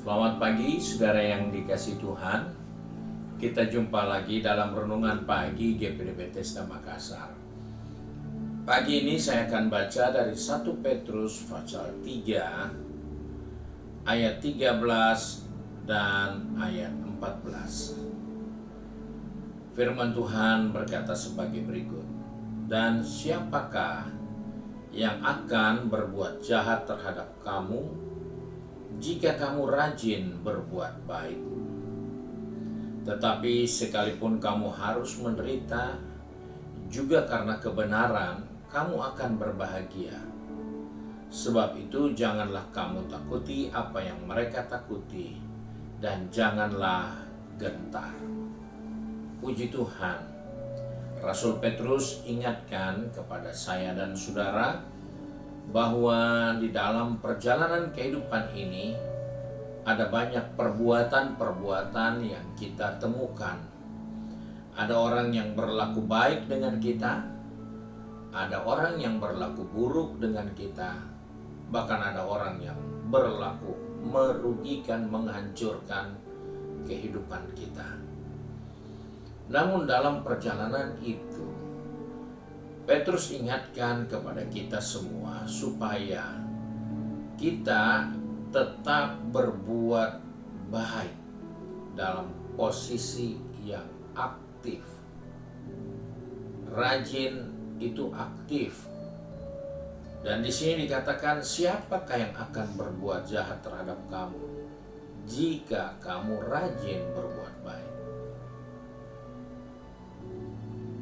Selamat pagi saudara yang dikasihi Tuhan. Kita jumpa lagi dalam renungan pagi GPD Bethesda Makassar. Pagi ini saya akan baca dari 1 Petrus pasal 3 ayat 13 dan ayat 14. Firman Tuhan berkata sebagai berikut. Dan siapakah yang akan berbuat jahat terhadap kamu jika kamu rajin berbuat baik? Tetapi sekalipun kamu harus menderita juga karena kebenaran, kamu akan berbahagia. Sebab itu janganlah kamu takuti apa yang mereka takuti, dan janganlah gentar. Puji Tuhan. Rasul Petrus ingatkan kepada saya dan saudara bahwa di dalam perjalanan kehidupan ini ada banyak perbuatan-perbuatan yang kita temukan. Ada orang yang berlaku baik dengan kita, ada orang yang berlaku buruk dengan kita, bahkan ada orang yang berlaku merugikan, menghancurkan kehidupan kita. Namun dalam perjalanan itu, Petrus ingatkan kepada kita semua supaya kita tetap berbuat baik dalam posisi yang aktif. Rajin itu aktif. Dan di sini dikatakan, siapakah yang akan berbuat jahat terhadap kamu jika kamu rajin berbuat baik?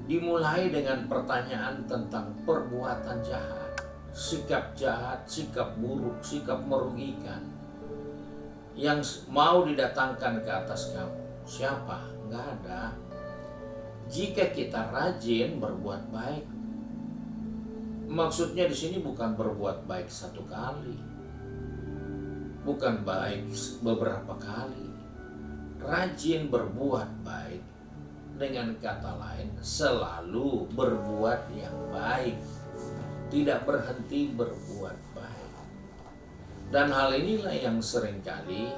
Dimulai dengan pertanyaan tentang perbuatan jahat, sikap jahat, sikap buruk, sikap merugikan yang mau didatangkan ke atas kamu. Siapa? Nggak ada. Jika kita rajin berbuat baik, maksudnya di sini bukan berbuat baik satu kali, bukan baik beberapa kali. Rajin berbuat baik, dengan kata lain, selalu berbuat yang baik, tidak berhenti berbuat baik. Dan hal inilah yang seringkali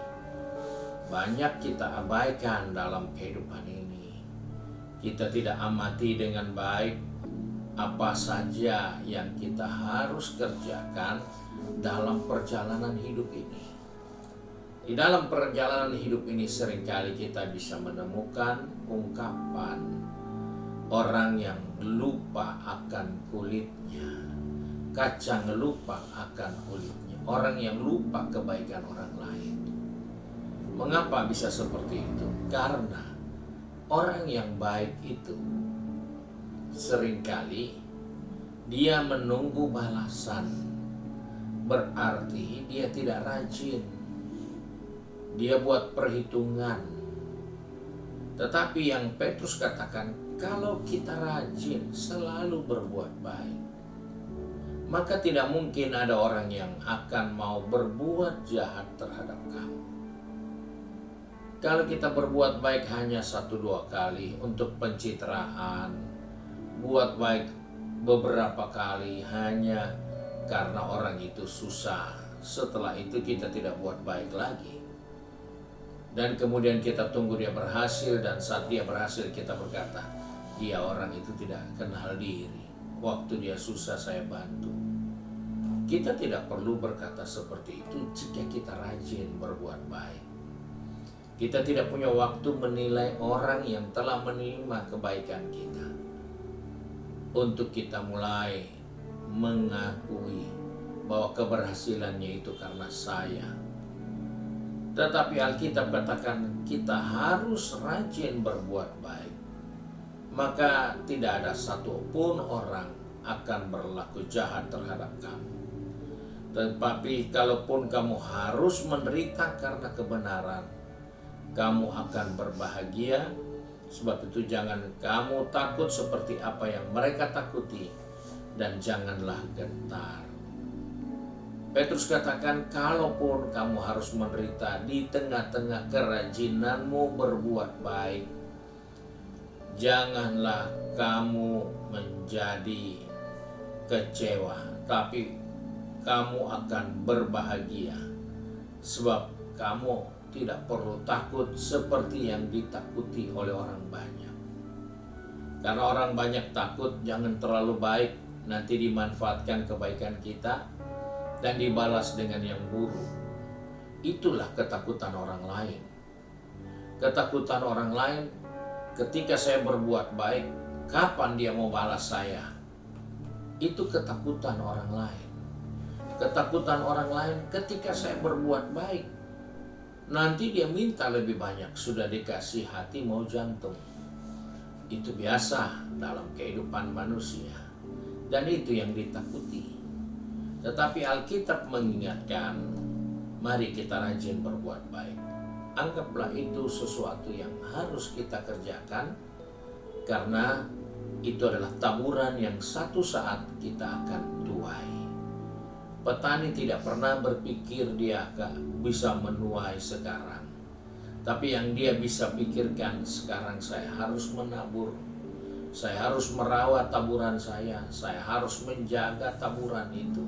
banyak kita abaikan dalam kehidupan ini. Kita tidak amati dengan baik apa saja yang kita harus kerjakan dalam perjalanan hidup ini. Di dalam perjalanan hidup ini seringkali kita bisa menemukan ungkapan orang yang lupa akan kulitnya, kacang lupa akan kulitnya, orang yang lupa kebaikan orang lain. Mengapa bisa seperti itu? Karena orang yang baik itu seringkali dia menunggu balasan, berarti dia tidak rajin. Dia buat perhitungan. Tetapi yang Petrus katakan, kalau kita rajin selalu berbuat baik, maka tidak mungkin ada orang yang akan mau berbuat jahat terhadap kamu. Kalau kita berbuat baik hanya 1-2 kali untuk pencitraan, buat baik beberapa kali hanya karena orang itu susah, setelah itu kita tidak buat baik lagi. Dan kemudian kita tunggu dia berhasil, dan saat dia berhasil kita berkata, dia orang itu tidak kenal diri. Waktu dia susah saya bantu. Kita tidak perlu berkata seperti itu jika kita rajin berbuat baik. Kita tidak punya waktu menilai orang yang telah menerima kebaikan kita, untuk kita mulai mengakui bahwa keberhasilannya itu karena saya. Tetapi Alkitab katakan kita harus rajin berbuat baik. Maka tidak ada satupun orang akan berlaku jahat terhadap kamu. Tetapi kalaupun kamu harus menderita karena kebenaran, kamu akan berbahagia. Sebab itu jangan kamu takut seperti apa yang mereka takuti, dan janganlah gentar. Petrus katakan, kalaupun kamu harus menderita di tengah-tengah kerajinanmu berbuat baik, janganlah kamu menjadi kecewa, tapi kamu akan berbahagia. Sebab kamu tidak perlu takut seperti yang ditakuti oleh orang banyak. Karena orang banyak takut jangan terlalu baik, nanti dimanfaatkan kebaikan kita dan dibalas dengan yang buruk. Itulah ketakutan orang lain. Ketakutan orang lain ketika saya berbuat baik, kapan dia mau balas saya? Itu ketakutan orang lain. Ketakutan orang lain ketika saya berbuat baik, nanti dia minta lebih banyak, sudah dikasih hati mau jantung. Itu biasa dalam kehidupan manusia, dan itu yang ditakuti. Tetapi Alkitab mengingatkan, mari kita rajin berbuat baik. Anggaplah itu sesuatu yang harus kita kerjakan, karena itu adalah taburan yang satu saat kita akan tuai. Petani tidak pernah berpikir dia akan bisa menuai sekarang. Tapi yang dia bisa pikirkan, sekarang saya harus menabur, saya harus merawat taburan saya harus menjaga taburan itu,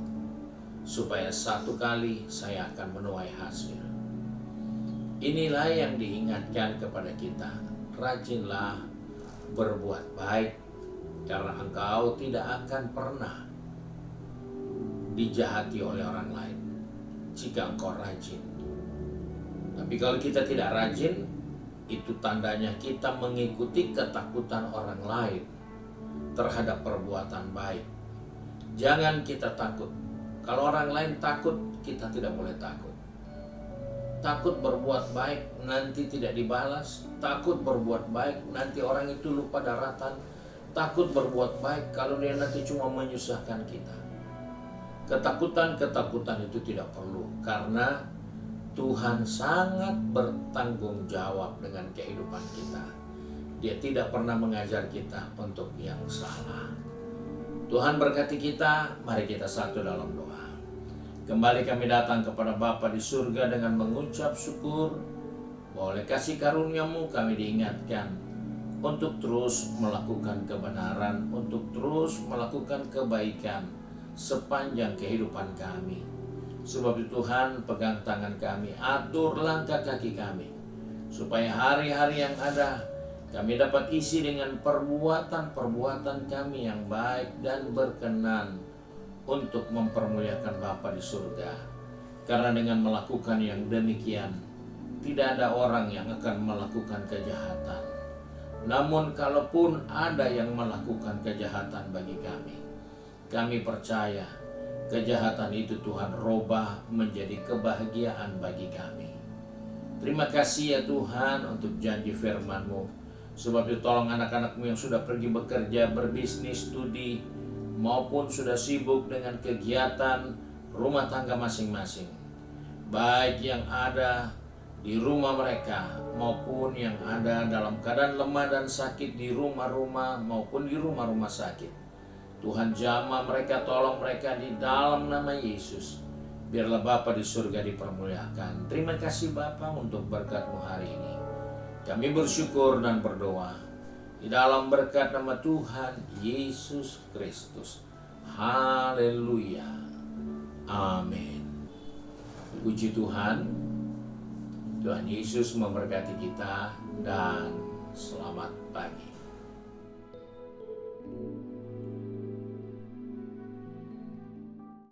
supaya satu kali saya akan menuai hasil. Inilah yang diingatkan kepada kita, rajinlah berbuat baik, karena engkau tidak akan pernah dijahati oleh orang lain jika engkau rajin. Tapi kalau kita tidak rajin, itu tandanya kita mengikuti ketakutan orang lain terhadap perbuatan baik. Jangan kita takut. Kalau orang lain takut, kita tidak boleh takut. Takut berbuat baik nanti tidak dibalas. Takut berbuat baik nanti orang itu lupa daratan. Takut berbuat baik kalau dia nanti cuma menyusahkan kita. Ketakutan-ketakutan itu tidak perlu, karena Tuhan sangat bertanggung jawab dengan kehidupan kita. Dia tidak pernah mengajar kita untuk yang salah. Tuhan berkati kita, mari kita satu dalam doa. Kembali kami datang kepada Bapa di surga dengan mengucap syukur bahwa oleh kasih karunia-Mu kami diingatkan untuk terus melakukan kebenaran, untuk terus melakukan kebaikan sepanjang kehidupan kami. Sebab itu Tuhan, pegang tangan kami, atur langkah kaki kami, supaya hari-hari yang ada kami dapat isi dengan perbuatan-perbuatan kami yang baik dan berkenan untuk mempermuliakan Bapa di surga. Karena dengan melakukan yang demikian, tidak ada orang yang akan melakukan kejahatan. Namun kalaupun ada yang melakukan kejahatan bagi kami percaya kejahatan itu Tuhan robah menjadi kebahagiaan bagi kami. Terima kasih ya Tuhan untuk janji firman-Mu. Sebab itu tolong anak-anak-Mu yang sudah pergi bekerja, berbisnis, studi, maupun sudah sibuk dengan kegiatan rumah tangga masing-masing. Baik yang ada di rumah mereka maupun yang ada dalam keadaan lemah dan sakit di rumah-rumah maupun di rumah-rumah sakit. Tuhan jamah mereka, tolong mereka di dalam nama Yesus. Biarlah Bapa di surga dipermuliakan. Terima kasih Bapa untuk berkat-Mu hari ini. Kami bersyukur dan berdoa di dalam berkat nama Tuhan Yesus Kristus. Haleluya. Amin. Puji Tuhan. Tuhan Yesus memberkati kita dan selamat pagi.